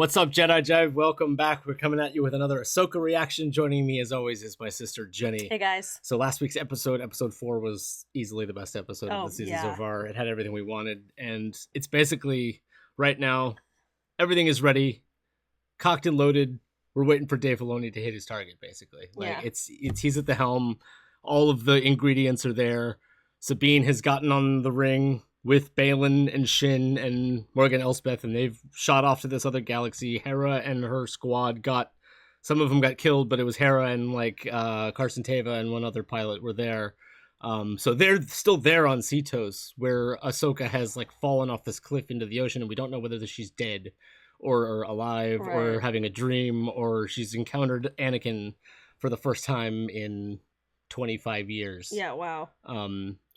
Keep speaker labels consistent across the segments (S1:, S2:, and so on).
S1: What's up, Jedi Jive? Welcome back. We're coming at you with another Ahsoka reaction. Joining me, as always, is my sister, Jenny.
S2: Hey, guys.
S1: So last week's episode 4, was easily the best episode of the season so far. It had everything we wanted, and it's basically, right now, everything is ready, cocked and loaded. We're waiting for Dave Filoni to hit his target, basically. It's he's at the helm. All of the ingredients are there. Sabine has gotten on the ring with Balin and Shin and Morgan Elspeth, and they've shot off to this other galaxy. Hera and her squad some of them got killed, but it was Hera and Carson Teva and one other pilot were there. So they're still there on Seatos, where Ahsoka has fallen off this cliff into the ocean, and we don't know whether she's dead or alive or having a dream, or she's encountered Anakin for the first time in 25 years.
S2: Yeah, wow.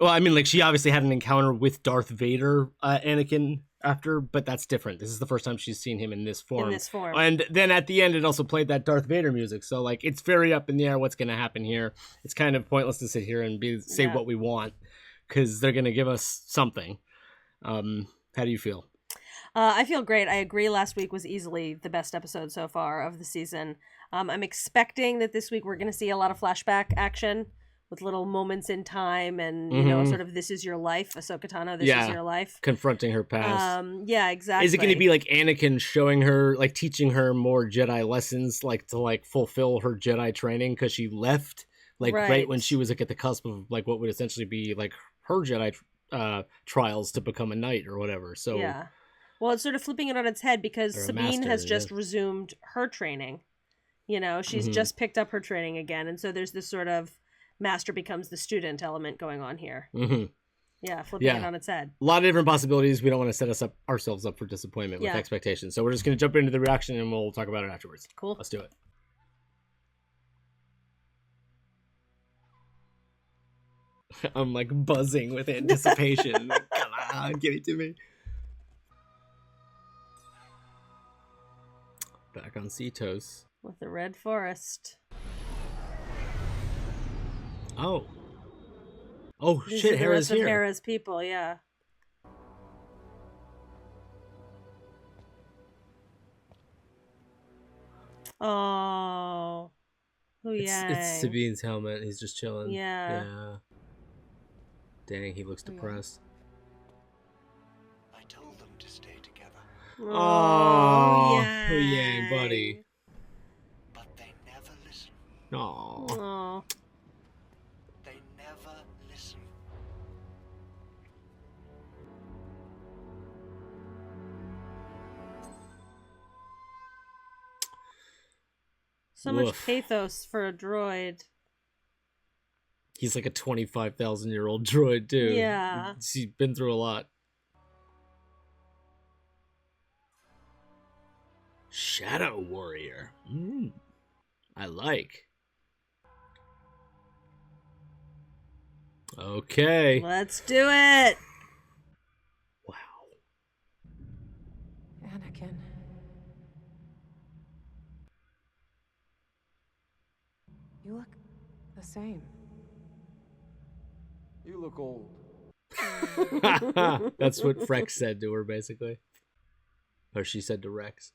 S1: Well, I mean, she obviously had an encounter with Darth Vader, Anakin, after, but that's different. This is the first time she's seen him in this form. And then at the end, it also played that Darth Vader music. So, it's very up in the air what's going to happen here. It's kind of pointless to sit here and say what we want, because they're going to give us something. How do you feel?
S2: I feel great. I agree. Last week was easily the best episode so far of the season. I'm expecting that this week we're going to see a lot of flashback action with little moments in time and, sort of this is your life. Ahsoka Tano, this is your life.
S1: Confronting her past.
S2: Yeah, exactly.
S1: Is it going to be Anakin showing her, teaching her more Jedi lessons, to fulfill her Jedi training? Because she left, right when she was, at the cusp of, what would essentially be, her Jedi trials to become a knight or whatever. So
S2: yeah. Well, it's sort of flipping it on its head because Sabine has just resumed her training. She's just picked up her training again. And so there's this sort of master becomes the student element going on here. Yeah, flipping it on its head.
S1: A lot of different possibilities. We don't want to set ourselves up for disappointment with expectations. So we're just going to jump into the reaction and we'll talk about it afterwards.
S2: Cool.
S1: Let's do it. I'm buzzing with anticipation. Come on, give it to me. Back on Seatos.
S2: With the Red Forest.
S1: Oh,
S2: These
S1: shit,
S2: are
S1: Hera's here.
S2: Hera's people, yeah. Oh.
S1: It's Sabine's helmet. He's just chilling.
S2: Yeah.
S1: Dang, he looks depressed.
S3: I told them to stay together.
S1: Oh, yeah, buddy.
S3: But they never listen.
S1: Oh.
S3: They never listen.
S2: So much pathos for a droid.
S1: He's a 25,000-year-old droid, too.
S2: Yeah.
S1: He's been through a lot. Shadow Warrior. I like. Okay.
S2: Let's do it.
S1: Wow.
S4: Anakin. You look the same.
S5: You look old.
S1: That's what Frex said to her, basically. Or she said to Rex.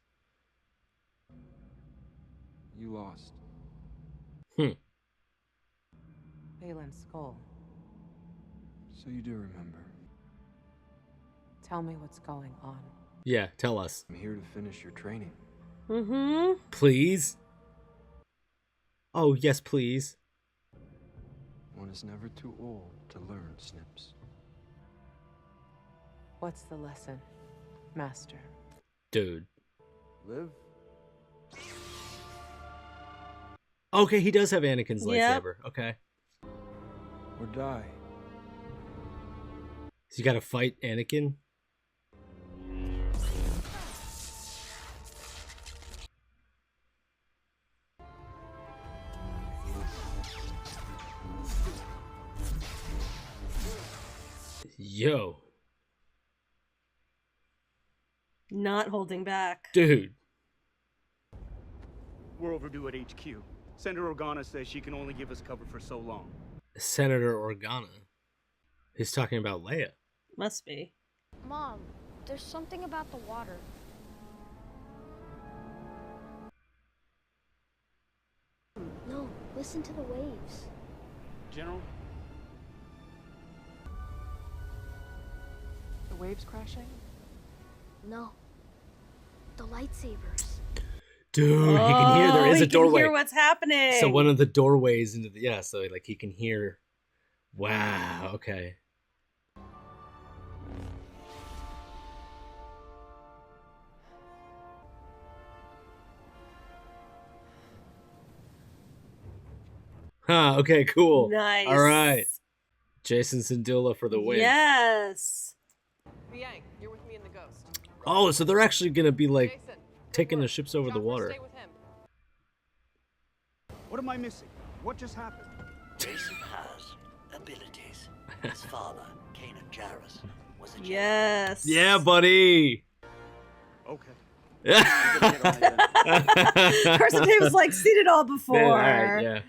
S5: You lost.
S4: Balin's skull.
S5: So you do remember.
S4: Tell me what's going on.
S1: Yeah, tell us.
S5: I'm here to finish your training.
S1: Please? Oh, yes, please.
S5: One is never too old to learn, Snips.
S4: What's the lesson, Master?
S1: Dude.
S5: Live.
S1: Okay, he does have Anakin's lightsaber. Okay.
S5: Or die.
S1: So you gotta fight Anakin? Yo.
S2: Not holding back.
S1: Dude.
S6: We're overdue at HQ. Senator Organa says she can only give us cover for so long.
S1: Senator Organa. He's talking about Leia.
S2: Must be.
S7: Mom, there's something about the water. Listen to the waves.
S6: General?
S4: The waves crashing?
S7: No. The lightsabers.
S1: Dude, he can hear. There is a doorway.
S2: He can hear what's happening.
S1: So one of the doorways into the so like he can hear. Wow. Okay. Huh. Okay. Cool.
S2: Nice.
S1: All right. Jason Syndulla for the win.
S2: Yes.
S4: Yang, you're with me in the Ghost.
S1: Oh, so they're actually gonna be like
S4: Jason,
S1: taking the ships over the
S4: Joffrey,
S1: water.
S4: stay with him.
S6: What am I missing? What just happened?
S3: Jason has abilities. His father, Kanan Jarrus, was a Jedi.
S2: Yes.
S1: Yeah, buddy.
S6: Okay.
S2: Carson Tate was like, seen it all before.
S1: Man, all right, yeah.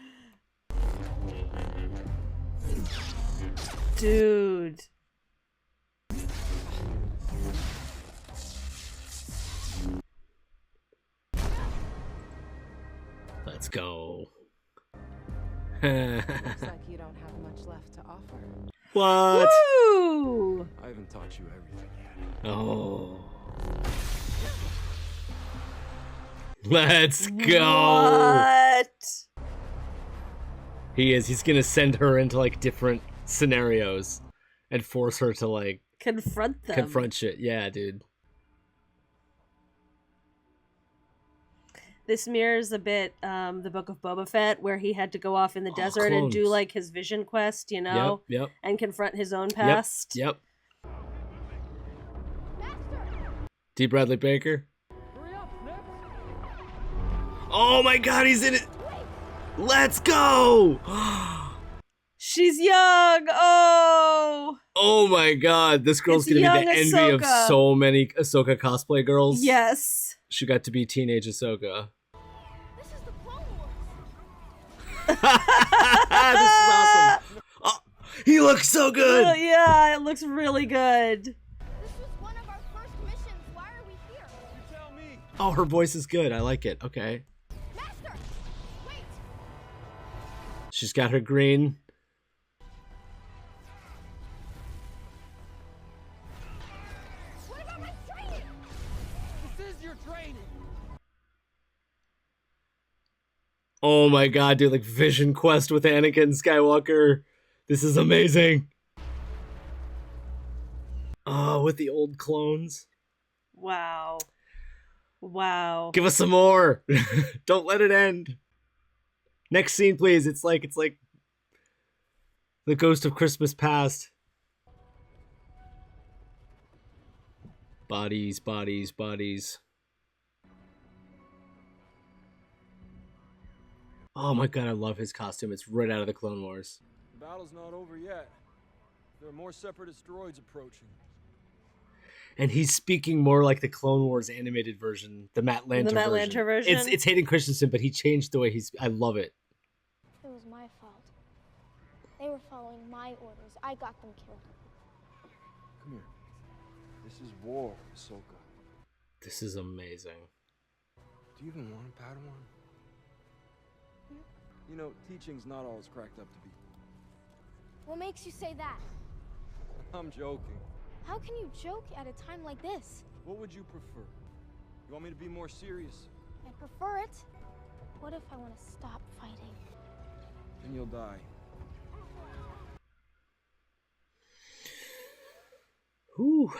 S2: Dude.
S1: Let's go.
S4: Looks like you don't have much left to offer.
S1: What?
S2: Woo!
S5: I haven't taught you everything yet.
S1: Oh. Let's go.
S2: What?
S1: He is. He's gonna send her into like different scenarios and force her to like
S2: Confront them.
S1: confront shit. Yeah, dude.
S2: This mirrors a bit the Book of Boba Fett, where he had to go off in the desert and do
S1: clones.
S2: like his vision quest, you know,
S1: Yep.
S2: and confront his own past.
S1: Yep. D. Bradley Baker. Oh my God, he's in it. Let's go.
S2: She's young. Oh.
S1: Oh my God, this girl's
S2: It's
S1: gonna be the
S2: young
S1: envy of
S2: Ahsoka.
S1: so many Ahsoka cosplay girls.
S2: Yes.
S1: She got to be teenage Ahsoka.
S7: This is the Clone Wars.
S1: This is awesome. Oh, he looks so good.
S2: Oh, yeah, it looks really good.
S7: This was one of our first missions. Why are we here?
S6: You tell me.
S1: Oh, her voice is good. I like it. Okay.
S7: Master! Wait!
S1: She's got her green.
S7: What about my training?
S6: This is your training.
S1: Oh my God, dude, like Vision Quest with Anakin Skywalker. This is amazing. Oh, with the old clones.
S2: Wow. Wow.
S1: Give us some more. Don't let it end. Next scene, please. It's like the Ghost of Christmas Past. Bodies, bodies, bodies. Oh my God, I love his costume. It's right out of the Clone Wars.
S5: The battle's not over yet. There are more separatist droids approaching.
S1: And he's speaking more like the Clone Wars animated version, the Matt Lanter
S2: The Matt Lanter version?
S1: It's Hayden Christensen, but he changed the way he's. I love it.
S7: It was my fault. They were following my orders. I got them killed.
S5: Come here. This is war, Ahsoka.
S1: This is amazing.
S5: Do you even want a Padawan? You know, teaching's not all it's cracked up to be.
S7: What makes you say that?
S5: I'm joking.
S7: How can you joke at a time like this?
S5: What would you prefer? You want me to be more serious?
S7: I prefer it. What if I want to stop fighting?
S5: Then you'll die.
S1: Whew.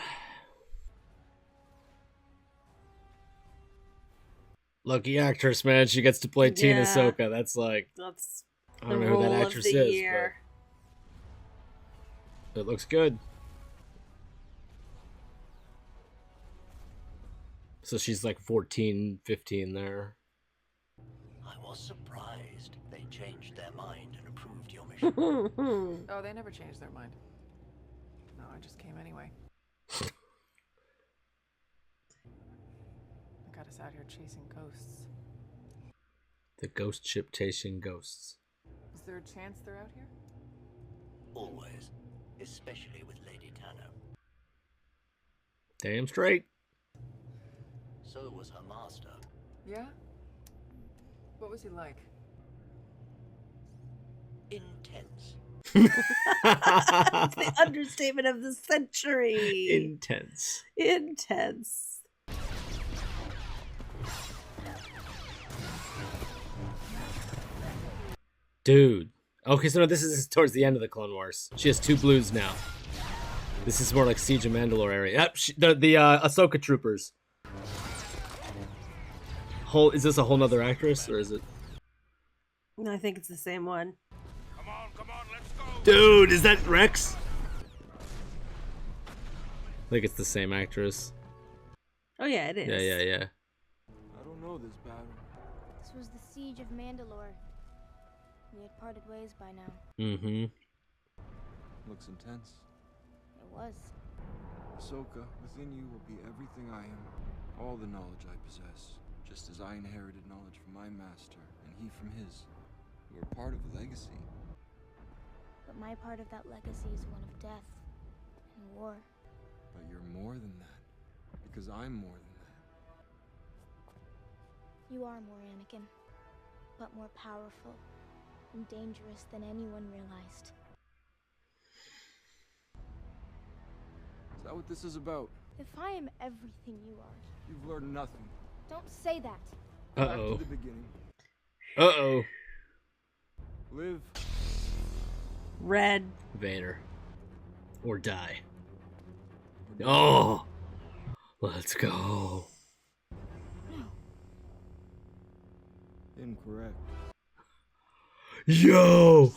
S1: Lucky actress, man. She gets to play Teen
S2: Yeah.
S1: Ahsoka. That's like,
S2: That's
S1: I
S2: the
S1: don't know who
S2: role
S1: that
S2: of
S1: actress
S2: the
S1: is,
S2: year.
S1: but it looks good. So she's like 14, 15 there.
S3: I was surprised they changed their mind and approved your mission.
S4: Oh, they never changed their mind. No, I just came anyway. I got us out here chasing ghosts.
S1: The ghost ship chasing ghosts.
S4: Is there a chance they're out here?
S3: Always. Especially with Lady Tano.
S1: Damn straight.
S3: So was her master.
S4: Yeah? What was he like?
S3: intense.
S2: The understatement of the century.
S1: Intense.
S2: Intense.
S1: Dude. Okay, so no, this is towards the end of the Clone Wars. She has 2 blues now. This is more like Siege of Mandalore area. Yep, the Ahsoka troopers. Is this a whole nother actress, or is it?
S2: No, I think it's the same one.
S6: Come on, let's go.
S1: Dude, is that Rex? I think it's the same actress.
S2: Oh yeah, it is.
S1: Yeah.
S5: I don't know this battle.
S7: This was the siege of Mandalore. We had parted ways by now.
S1: Mm-hmm.
S5: Looks intense.
S7: It was.
S5: Ahsoka, within you will be everything I am. All the knowledge I possess. Just as I inherited knowledge from my master, and he from his. You are part of a legacy.
S7: But my part of that legacy is one of death and war.
S5: But you're more than that. Because I'm more than that.
S7: You are more, Anakin. But more powerful and dangerous than anyone realized.
S5: Is that what this is about?
S7: If I am everything you are,
S5: You've learned nothing.
S7: don't say that.
S5: Back
S1: Uh-oh.
S5: to the beginning.
S1: Uh-oh.
S5: Live.
S2: Red.
S1: Vader. Or die. Oh! Let's go.
S5: Incorrect.
S1: Yo!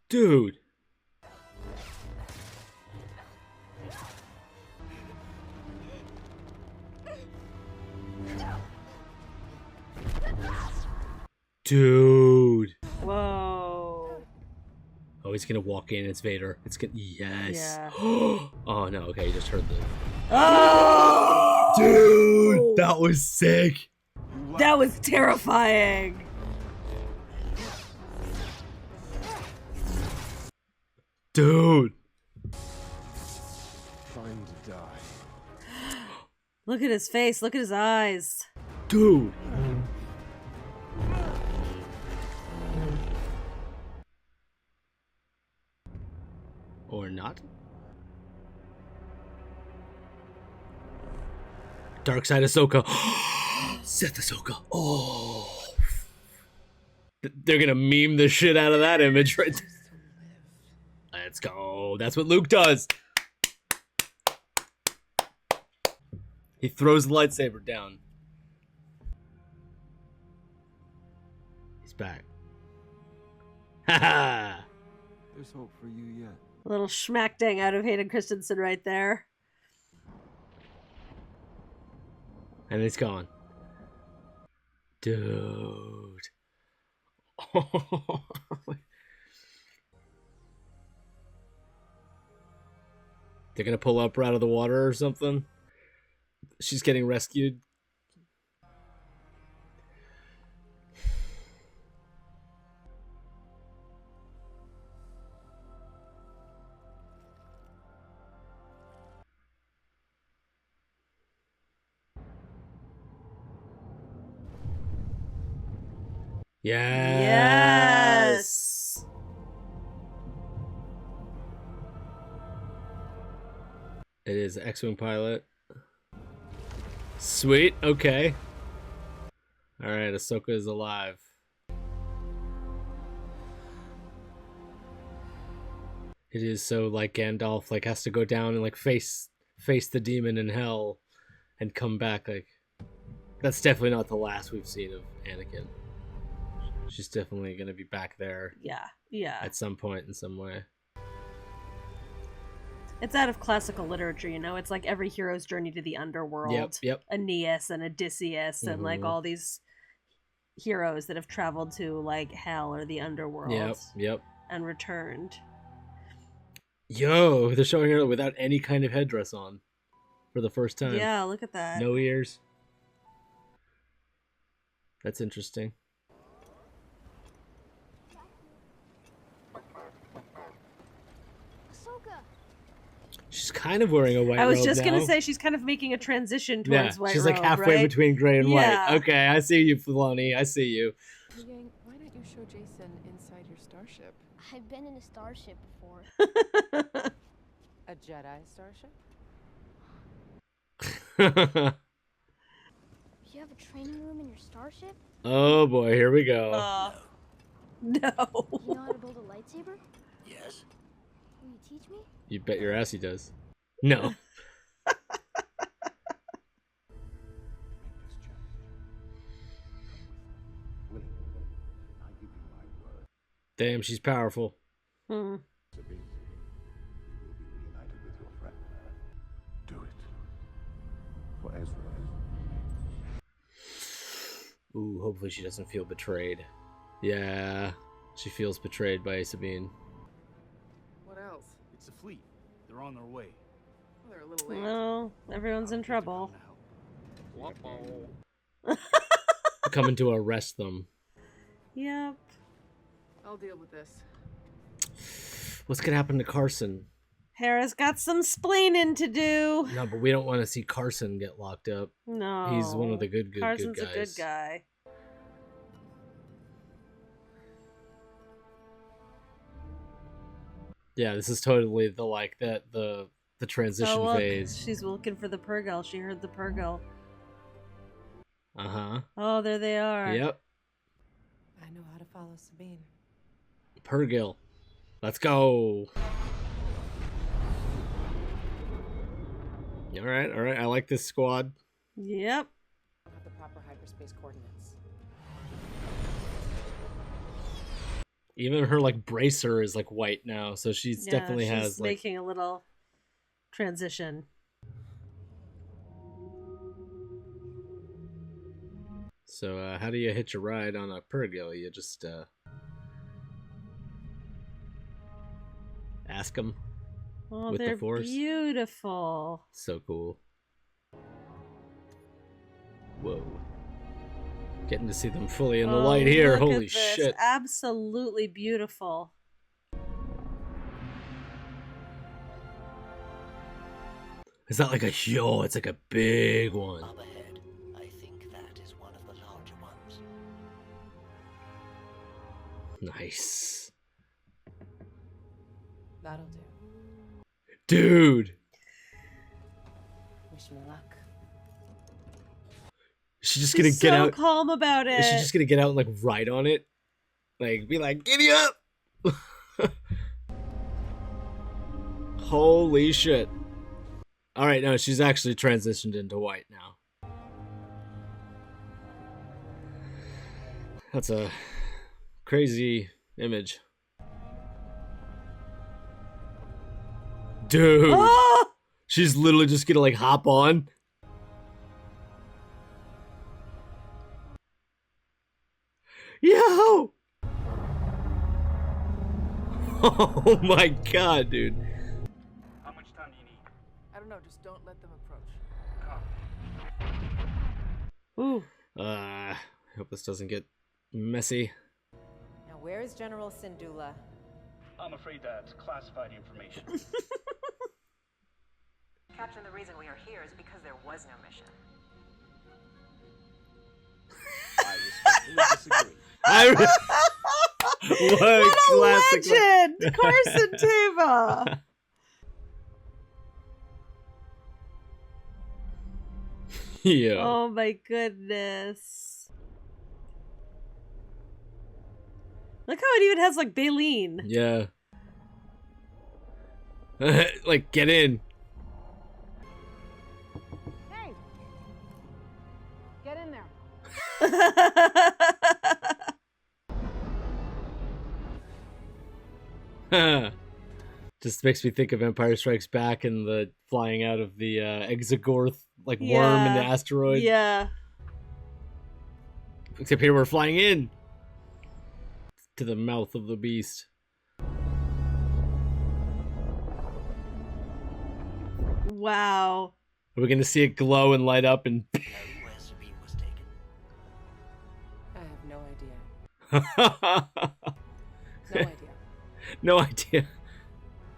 S1: Dude. Dude.
S2: Whoa.
S1: Oh, he's gonna walk in. It's Vader. It's gonna. Yes.
S2: Yeah.
S1: Oh no. Okay, you just heard the.
S2: Oh!
S1: Dude, that was sick.
S2: That was terrifying.
S1: Dude.
S5: Trying to die.
S2: Look at his face. Look at his eyes.
S1: Dude. Or not. Dark side Ahsoka. Sith Ahsoka. Oh. They're gonna meme the shit out of that image right there. Let's go. That's what Luke does. He throws the lightsaber down. He's back. Haha.
S5: There's hope for you yet.
S2: A little schmack dang out of Hayden Christensen right there.
S1: And it's gone. Dude. They're gonna pull up her out of the water or something. She's getting rescued. Yes. It is X-Wing pilot. Sweet. Okay. All right. Ahsoka is alive. It is so like Gandalf like has to go down and like face the demon in hell and come back. Like that's definitely not the last we've seen of Anakin. She's definitely gonna be back there.
S2: Yeah.
S1: At some point in some way.
S2: It's out of classical literature, you know? It's like every hero's journey to the underworld.
S1: Yep.
S2: Aeneas and Odysseus and like all these heroes that have traveled to like hell or the underworld.
S1: Yep.
S2: And returned.
S1: Yo, they're showing her without any kind of headdress on for the first time.
S2: Yeah, look at that.
S1: No ears. That's interesting.
S7: Ahsoka!
S1: She's kind of wearing a white robe.
S2: I was just
S1: now.
S2: gonna say she's kind of making a transition towards white
S1: she's
S2: robe,
S1: like halfway
S2: right?
S1: between gray and
S2: Yeah.
S1: white. Okay, I see you, Filoni. I see you.
S4: Hey, gang, why don't you show Jason inside your starship?
S7: I've been in a starship before.
S4: A Jedi starship?
S7: You have a training room in your starship?
S1: Oh boy, here we go.
S2: No.
S7: You know how to build a lightsaber?
S3: Yes?
S7: Will you teach me?
S1: You bet your ass he does. No. Damn, she's powerful.
S2: Hmm.
S8: Do it. For Ezra.
S1: Ooh, hopefully she doesn't feel betrayed. Yeah, she feels betrayed by Sabine.
S4: What else?
S6: It's a fleet. They're on their way.
S4: Well, they're a little late.
S2: No, everyone's in trouble.
S1: Coming to arrest them.
S2: Yep.
S4: I'll deal with this.
S1: What's gonna happen to Carson?
S2: Hera's got some splaining to do.
S1: No, but we don't want to see Carson get locked up.
S2: No.
S1: He's one of the good
S2: Carson's
S1: guys.
S2: a good guy.
S1: Yeah, this is totally the transition phase.
S2: She's looking for the Purrgil. She heard the Purrgil.
S1: Uh-huh.
S2: Oh, there they are.
S1: Yep.
S4: I know how to follow Sabine.
S1: Purrgil. Let's go. All right. I like this squad.
S2: Yep.
S4: Have the proper hyperspace coordinates.
S1: Even her like bracer is like white now, so she's definitely
S2: she's
S1: has like
S2: making a little transition.
S1: So how do you hitch a ride on a Purrgil? You just ask them.
S2: Oh,
S1: With the
S2: they're
S1: Force.
S2: beautiful.
S1: So cool. Whoa. Getting to see them fully in the light here.
S2: Look at
S1: Holy
S2: this.
S1: shit.
S2: Absolutely beautiful.
S1: Is that like a yo? It's like a big one.
S3: Up ahead, I think that is one of the larger ones.
S1: Nice.
S4: That'll do.
S1: Dude.
S4: Wish me luck.
S1: Is she just
S2: She's
S1: gonna get
S2: so
S1: out?
S2: calm about it.
S1: Is she just gonna get out and like ride on it? Like be like, giddy up! Holy shit. Alright, no, she's actually transitioned into white now. That's a crazy image. Dude!
S2: Oh!
S1: She's literally just gonna like hop on. Yo! Oh my god, dude.
S6: How much time do you need?
S4: I don't know, just don't let them approach.
S2: Ooh.
S1: I hope this doesn't get messy.
S9: Now, where is General Syndulla?
S6: I'm afraid that's classified information.
S9: Captain, the reason we are here is because there was no mission.
S6: I respectfully disagree.
S1: What
S2: What a
S1: classic
S2: legend! Carson Teva!
S1: Yeah.
S2: Oh my goodness. Look how it even has like baleen.
S1: Yeah. Like, get in.
S9: Hey! Get in there.
S1: Just makes me think of Empire Strikes Back and the flying out of the Exogorth, like worm in the asteroid.
S2: Yeah.
S1: Except here we're flying in to the mouth of the beast.
S2: Wow.
S1: Are we going to see it glow and light up and...
S3: Know where Sabine was taken?
S4: I have no idea. No idea.
S1: No idea.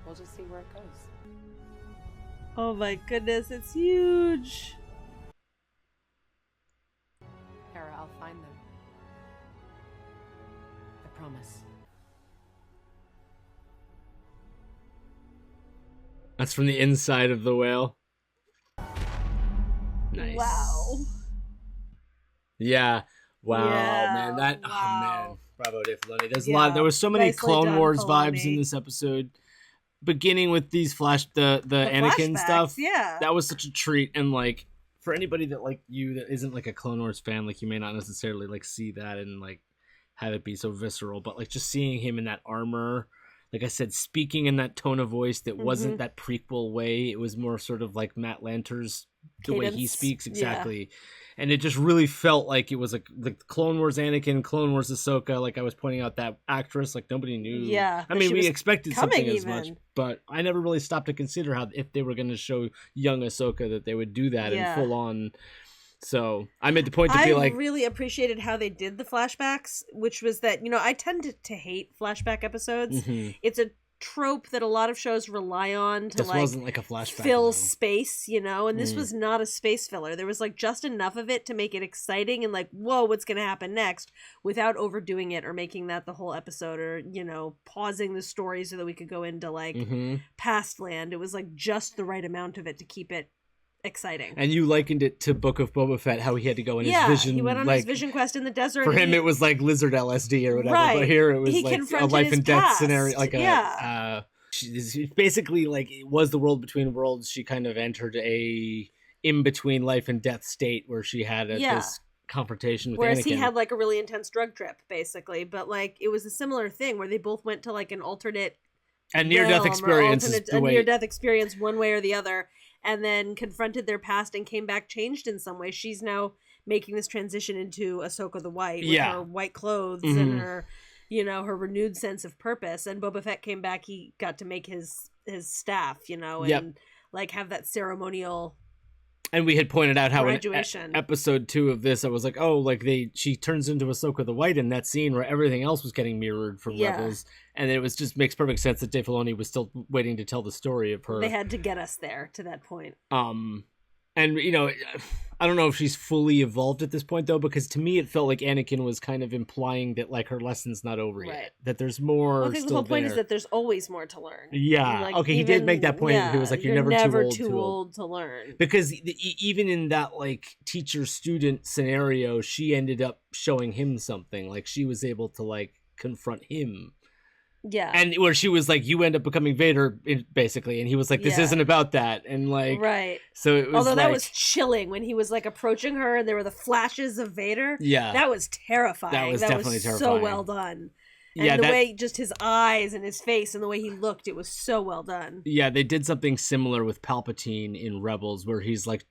S4: We'll just see where it goes.
S2: Oh my goodness, it's huge.
S9: Hera, I'll find them. I promise.
S1: That's from the inside of the whale. Nice.
S2: Wow.
S1: Yeah. Wow,
S2: Yeah,
S1: man. That
S2: wow.
S1: oh man. Bravo, Dave Filoni. There's a
S2: Yeah,
S1: lot. There was so many
S2: nicely
S1: Clone
S2: done,
S1: Wars
S2: Filoni.
S1: vibes in this episode. Beginning with these the Anakin
S2: flashbacks,
S1: stuff.
S2: yeah.
S1: That was such a treat. And like for anybody that like you that isn't like a Clone Wars fan, like you may not necessarily like see that and like have it be so visceral. But like just seeing him in that armor, like I said, speaking in that tone of voice that wasn't that prequel way. It was more sort of like Matt Lanter's the way he
S2: Cadence.
S1: speaks exactly.
S2: Yeah.
S1: And it just really felt like it was like the Clone Wars Anakin, Clone Wars Ahsoka. Like I was pointing out that actress, like nobody knew.
S2: Yeah,
S1: I
S2: that
S1: mean,
S2: she
S1: we
S2: was
S1: expected
S2: coming
S1: something as much,
S2: even.
S1: but I never really stopped to consider how if they were going to show young Ahsoka that they would do that
S2: Yeah.
S1: in full on. So I made the point to
S2: I
S1: be like,
S2: really appreciated how they did the flashbacks, which was that, I tend to hate flashback episodes.
S1: Mhm.
S2: It's a trope that a lot of shows rely on to
S1: this
S2: like
S1: wasn't like a flashback.
S2: fill
S1: though.
S2: space, and this was not a space filler. There was like just enough of it to make it exciting and like, whoa, what's going to happen next, without overdoing it or making that the whole episode, or pausing the story so that we could go into like past land. It was like just the right amount of it to keep it exciting.
S1: And you likened it to Book of Boba Fett, how he had to go in his vision.
S2: He went on his vision quest in the desert.
S1: For him, it was like lizard LSD or whatever.
S2: Right.
S1: But here, it was
S2: He
S1: like a
S2: confronted
S1: life
S2: his
S1: and death
S2: past.
S1: scenario. Like
S2: Yeah.
S1: it's basically like it was the world between worlds. She kind of entered a in between life and death state where she had this confrontation with
S2: Whereas
S1: Anakin.
S2: he had like a really intense drug trip, basically. But like it was a similar thing where they both went to like an alternate
S1: a near-death experience.
S2: Near-death experience, one way or the other, and then confronted their past and came back changed in some way. She's now making this transition into Ahsoka the White with her white clothes and her, her renewed sense of purpose. And Boba Fett came back. He got to make his staff, and like have that ceremonial.
S1: And we had pointed out how
S2: graduation.
S1: in episode 2 of this, I was like, oh, like she turns into Ahsoka the White in that scene where everything else was getting mirrored from Rebels. And it was just makes perfect sense that Dave Filoni was still waiting to tell the story of her.
S2: They had to get us there to that point.
S1: And, I don't know if she's fully evolved at this point, though, because to me it felt like Anakin was kind of implying that, like, her lesson's not over yet. That there's more.
S2: Well, I think the whole point is that there's always more to learn.
S1: Yeah.
S2: Like,
S1: okay, he did make that point. He was like, you're never too old
S2: to learn.
S1: Because even in that, like, teacher-student scenario, she ended up showing him something. Like, she was able to, like, confront him.
S2: Yeah.
S1: And where she was like, you end up becoming Vader, basically. And he was like, this isn't about that. And like,
S2: right.
S1: So it was
S2: Although that
S1: like,
S2: was chilling when he was like approaching her and there were the flashes of Vader.
S1: Yeah.
S2: That was terrifying.
S1: That was definitely terrifying.
S2: So well done. And the way, just his eyes and his face and the way he looked, it was so well done.
S1: Yeah, they did something similar with Palpatine in Rebels where he's like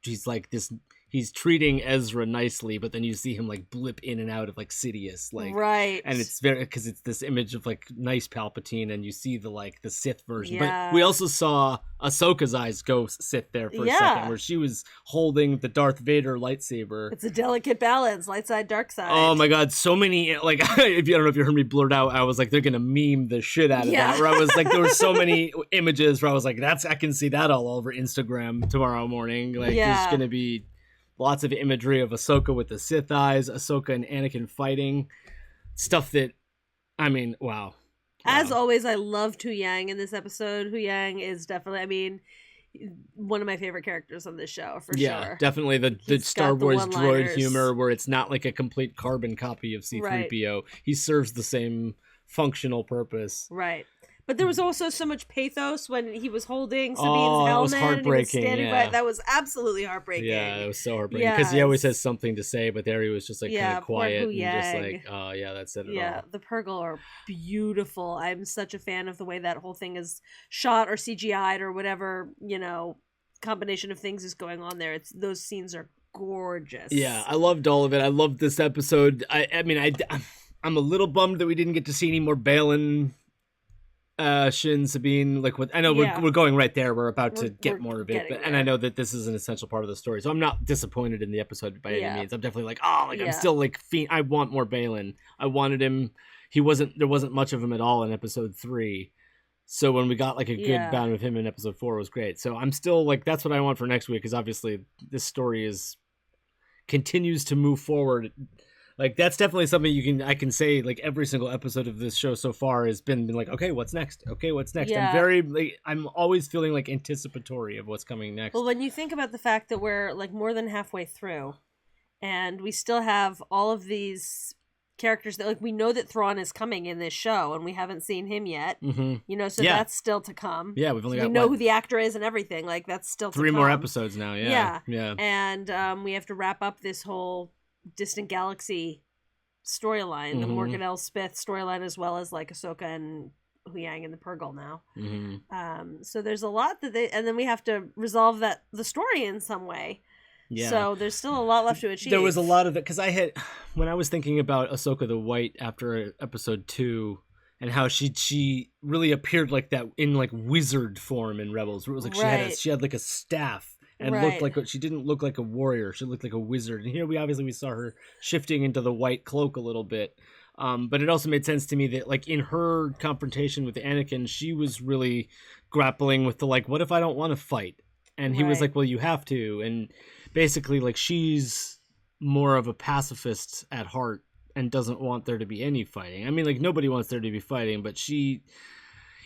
S1: this, he's treating Ezra nicely, but then you see him like blip in and out of like Sidious, like
S2: right.
S1: And it's very because it's this image of like nice Palpatine, and you see the Sith version.
S2: Yeah.
S1: But we also saw Ahsoka's eyes go Sith there for a second, where she was holding the Darth Vader lightsaber.
S2: It's a delicate balance, light side, dark side.
S1: Oh my god, so many like if you I don't know if you heard me blurt out, I was like they're gonna meme the shit out of that. Where I was like there were so many images where I was like I can see that all over Instagram tomorrow morning. Like there's gonna be lots of imagery of Ahsoka with the Sith eyes, Ahsoka and Anakin fighting. Stuff that, I mean, wow.
S2: As always, I loved Hu Yang in this episode. Hu Yang is definitely, one of my favorite characters on this show, for sure.
S1: Yeah, definitely the Star Wars droid humor where it's not like a complete carbon copy of C-3PO. Right. He serves the same functional purpose.
S2: Right. But there was also so much pathos when he was holding Sabine's helmet.
S1: It was heartbreaking,
S2: and he was standing by. That was absolutely heartbreaking.
S1: Yeah, it was so heartbreaking. Because he always has something to say, but there he was just like kind of quiet and just like, oh yeah, that's it.
S2: Yeah, the Purgle are beautiful. I'm such a fan of the way that whole thing is shot or CGI'd or whatever, combination of things is going on there. Those scenes are gorgeous.
S1: Yeah, I loved all of it. I loved this episode. I'm a little bummed that we didn't get to see any more Baylan. Shin, Sabine, like what I know we're going right there. We're about to get more of it, and I know that this is an essential part of the story. So I'm not disappointed in the episode by any means. I'm definitely like, I'm still like, I want more Baylan. I wanted him. There wasn't much of him at all in episode 3. So when we got like a good bout of him in episode 4, it was great. So I'm still like, that's what I want for next week, because obviously this story continues to move forward. Like that's definitely something I can say, like every single episode of this show so far has been like, okay, what's next? Okay, what's next?
S2: Yeah.
S1: I'm always feeling like anticipatory of what's coming next.
S2: Well, when you think about the fact that we're like more than halfway through, and we still have all of these characters that like we know that Thrawn is coming in this show, and we haven't seen him yet. You know, so that's still to come.
S1: Yeah, we've only got
S2: we know who the actor is and everything. Like that's still
S1: 3 more episodes now. Yeah.
S2: And we have to wrap up this whole Distant Galaxy storyline, the Morgan L. Smith storyline, as well as like Ahsoka and Huyang and the Purrgil now. So there's a lot that and then we have to resolve the story in some way. Yeah. So there's still a lot left to achieve.
S1: There was a lot of it, because when I was thinking about Ahsoka the White after episode 2, and how she really appeared like that in like wizard form in Rebels, where it was like she had like a staff and looked like she didn't look like a warrior, she looked like a wizard. And here we saw her shifting into the white cloak a little bit. But it also made sense to me that like in her confrontation with Anakin, she was really grappling with the like, what if I don't want to fight? And he was like, well, you have to. And basically, like, she's more of a pacifist at heart and doesn't want there to be any fighting. I mean, like, nobody wants there to be fighting, but she,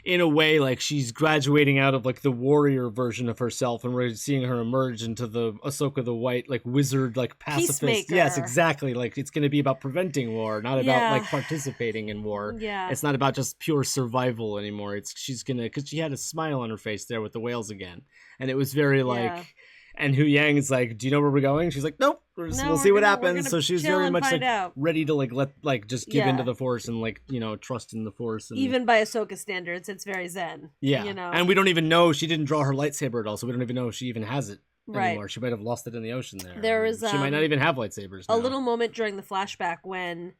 S1: in a way, like, she's graduating out of, like, the warrior version of herself, and we're seeing her emerge into the Ahsoka the White, like, wizard, like, pacifist.
S2: Peacemaker.
S1: Yes, exactly. Like, it's going to be about preventing war, not about, like, participating in war.
S2: Yeah.
S1: It's not about just pure survival anymore. She's going to, because she had a smile on her face there with the whales again. And it was very, like... And Huyang is like, do you know where we're going? She's like, nope. We'll see what happens. So she's very much like ready to just give into the Force and like, you know, trust in the Force. And...
S2: Even by Ahsoka standards, it's very zen.
S1: Yeah.
S2: You know?
S1: And we don't even know, she didn't draw her lightsaber at all, so we don't even know if she even has it anymore. She might have lost it in the ocean there. She might not even have lightsabers now.
S2: A little moment during the flashback when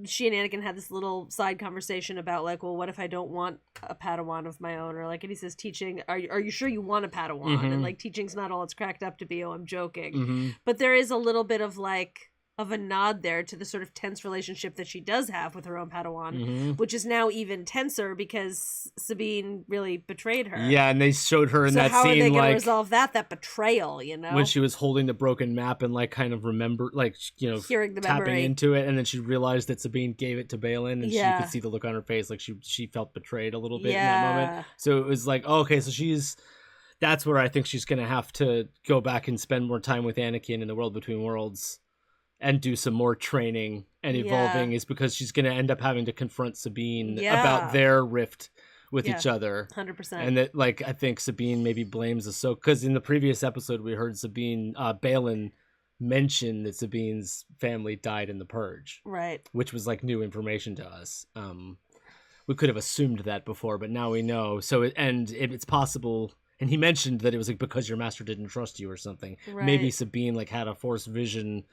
S2: she and Anakin had this little side conversation about like, well, what if I don't want a Padawan of my own? Or like, and he says, teaching, are you sure you want a Padawan? And like, teaching's not all it's cracked up to be. Oh, I'm joking. But there is a little bit of like, of a nod there to the sort of tense relationship that she does have with her own Padawan, which is now even tenser because Sabine really betrayed her.
S1: Yeah, and they showed her in that scene,
S2: how are they
S1: going
S2: to resolve that betrayal, you know?
S1: When she was holding the broken map and like kind of
S2: hearing the
S1: tapping
S2: memory
S1: into it, and then she realized that Sabine gave it to Baylan, and she could see the look on her face, like she felt betrayed a little bit in that moment. So it was like, oh, okay, so that's where I think she's going to have to go back and spend more time with Anakin in the World Between Worlds and do some more training and evolving, is because she's going to end up having to confront Sabine about their rift with each other.
S2: 100%.
S1: And that, like, I think Sabine maybe blames Ahsoka, because in the previous episode we heard Baylan mention that Sabine's family died in the Purge.
S2: Right.
S1: Which was like new information to us. We could have assumed that before, but now we know. So it's possible. And he mentioned that it was like because your master didn't trust you or something.
S2: Right.
S1: Maybe Sabine like had a Force vision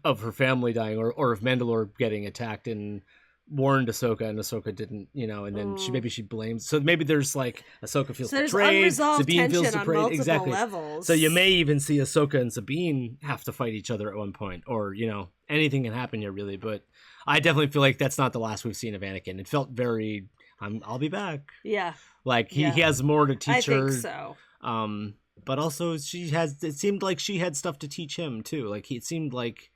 S1: of her family dying, or of Mandalore getting attacked and warned Ahsoka, and Ahsoka didn't, you know, and then she blames. So maybe there's like Ahsoka feels betrayed, Sabine feels betrayed. Exactly.
S2: Levels.
S1: So you may even see Ahsoka and Sabine have to fight each other at one point, or, you know, anything can happen here really. But I definitely feel like that's not the last we've seen of Anakin. It felt very, I'll be back.
S2: Yeah.
S1: Like he has more to teach her.
S2: I think so.
S1: But also it seemed like she had stuff to teach him too. Like it seemed like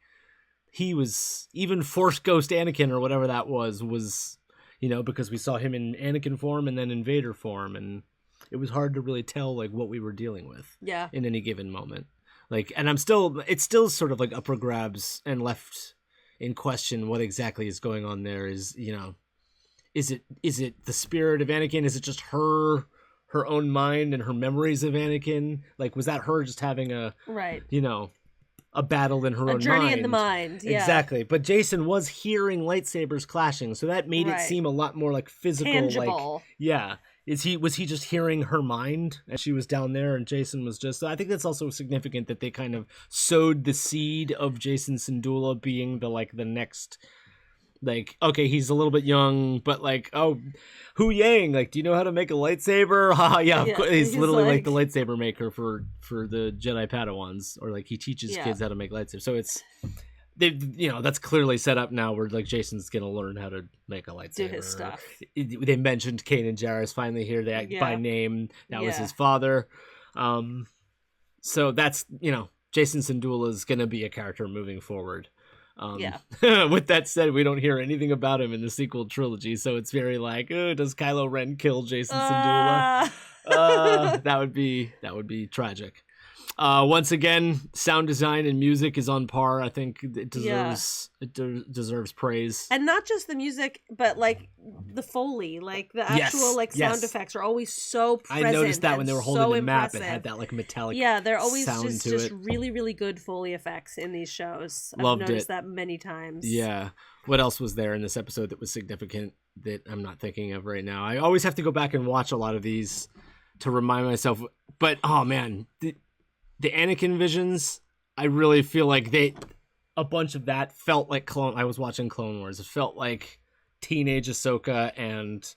S1: he was, even Force Ghost Anakin or whatever that was, you know, because we saw him in Anakin form and then in Vader form, and it was hard to really tell like what we were dealing with in any given moment. Like, and it's still sort of like up for grabs and left in question what exactly is going on there. Is, you know, is it the spirit of Anakin? Is it just her own mind and her memories of Anakin? Like, was that her just having you know, a battle in her own mind?
S2: A journey in the mind, yeah.
S1: Exactly. But Jason was hearing lightsabers clashing, so that made it seem a lot more like physical.
S2: Tangible.
S1: Like, yeah. Was he just hearing her mind as she was down there, and Jason was just... So I think that's also significant that they kind of sowed the seed of Jason Syndulla being the next... Like, okay, he's a little bit young, but like, oh, Huyang, like, do you know how to make a lightsaber? Yeah, of course. He's literally like the lightsaber maker for the Jedi Padawans, or like he teaches kids how to make lightsabers. So they, that's clearly set up now where like Jason's gonna learn how to make a lightsaber.
S2: Do his stuff.
S1: They mentioned Kanan Jarrus finally here. They by name. That was his father. So that's Jason Syndulla is gonna be a character moving forward. With that said, we don't hear anything about him in the sequel trilogy, so it's very like, does Kylo Ren kill Jason Syndulla? That would be tragic. Once again, sound design and music is on par. I think it deserves praise.
S2: And not just the music, but like the Foley, like the actual sound effects are always so present.
S1: I noticed that when they were holding the map,
S2: impressive.
S1: it had that like metallic.
S2: Yeah, they're always
S1: sound
S2: just really, really good Foley effects in these shows. I've noticed that many times.
S1: Yeah. What else was there in this episode that was significant that I'm not thinking of right now? I always have to go back and watch a lot of these to remind myself. But oh man, the Anakin visions, I really feel like a bunch of that felt like I was watching Clone Wars. It felt like teenage Ahsoka and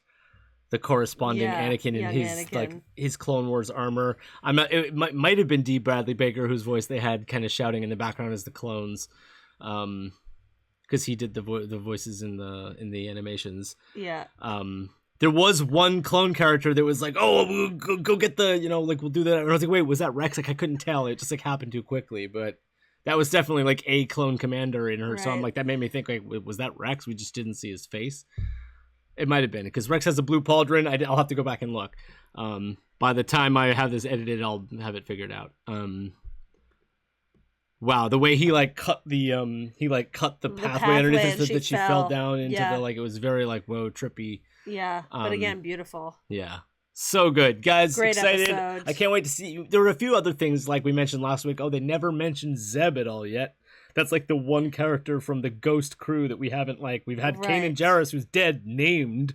S1: the corresponding Anakin in his Clone Wars armor. It might have been D. Bradley Baker whose voice they had kind of shouting in the background as the clones, because he did the voices in the animations.
S2: Yeah.
S1: There was one clone character that was like, "Oh, we'll go get the, we'll do that." And I was like, "Wait, was that Rex?" Like, I couldn't tell. It just like happened too quickly, but that was definitely like a clone commander in her. Right. So I'm like, that made me think, like, was that Rex? We just didn't see his face. It might have been because Rex has a blue pauldron. I'll have to go back and look. By the time I have this edited, I'll have it figured out. Wow, the way he cut the pathway underneath that she fell down into it was very like, whoa, trippy.
S2: Yeah, but again, beautiful.
S1: Yeah, so good, guys.
S2: Great
S1: excited.
S2: Episode.
S1: I can't wait to see. There were a few other things like we mentioned last week. Oh, they never mentioned Zeb at all yet. That's like the one character from the Ghost crew that we haven't we've had Kanan Jarrus, who's dead, named.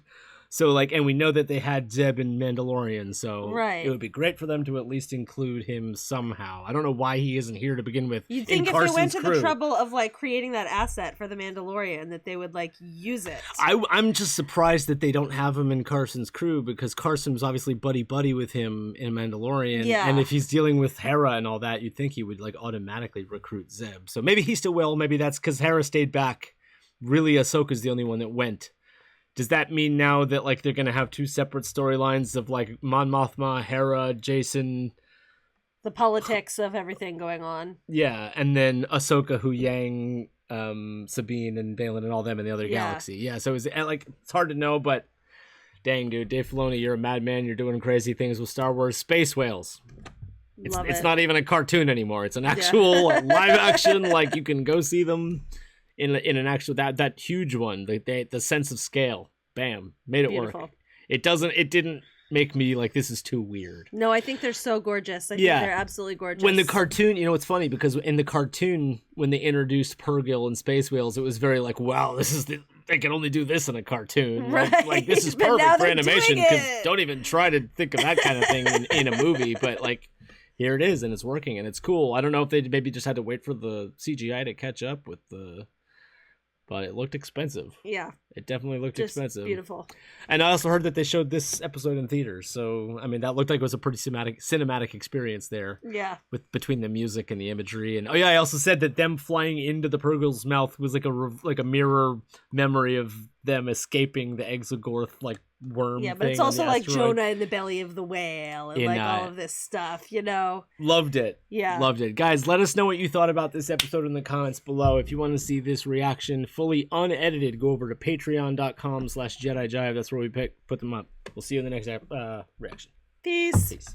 S1: So and we know that they had Zeb in Mandalorian, so it would be great for them to at least include him somehow. I don't know why he isn't here to begin with.
S2: You'd think if they went to the trouble of creating that asset for the Mandalorian, that they would use it.
S1: I'm just surprised that they don't have him in Carson's crew, because Carson was obviously buddy with him in Mandalorian, and if he's dealing with Hera and all that, you'd think he would automatically recruit Zeb. So maybe he still will. Maybe that's because Hera stayed back. Really, Ahsoka's the only one that went. Does that mean now that they're gonna have two separate storylines of Mon Mothma, Hera, Jason,
S2: the politics of everything going on?
S1: Yeah, and then Ahsoka, Huyang, Sabine, and Balin, and all them in the other galaxy. Yeah, so it's hard to know, but dang, dude, Dave Filoni, you're a madman. You're doing crazy things with Star Wars. Space whales. It's not even a cartoon anymore. It's an actual live action. You can go see them. In an actual that huge one, the sense of scale, bam, made it work. It didn't make me this is too weird.
S2: No, I think they're so gorgeous. I think they're absolutely gorgeous.
S1: When the cartoon, it's funny because in the cartoon when they introduced Purrgil and Space Whales, it was very wow, they can only do this in a cartoon. Right. This is perfect for animation, because don't even try to think of that kind of thing in a movie. But here it is, and it's working, and it's cool. I don't know if they maybe just had to wait for the CGI to catch up with the. But it looked expensive.
S2: Yeah.
S1: It definitely looked expensive.
S2: Beautiful.
S1: And I also heard that they showed this episode in theaters. So, that looked like it was a pretty cinematic experience there.
S2: Yeah.
S1: Between the music and the imagery. And I also said that them flying into the Purrgil's mouth was like a mirror memory of them escaping the Exogorth worm.
S2: Yeah, but it's also Jonah in the belly of the whale and all of this stuff,
S1: Loved it.
S2: Yeah.
S1: Loved it. Guys, let us know what you thought about this episode in the comments below. If you want to see this reaction fully unedited, go over to patreon.com/JediJive. That's where we put them up. We'll see you in the next reaction.
S2: Peace.
S1: Peace.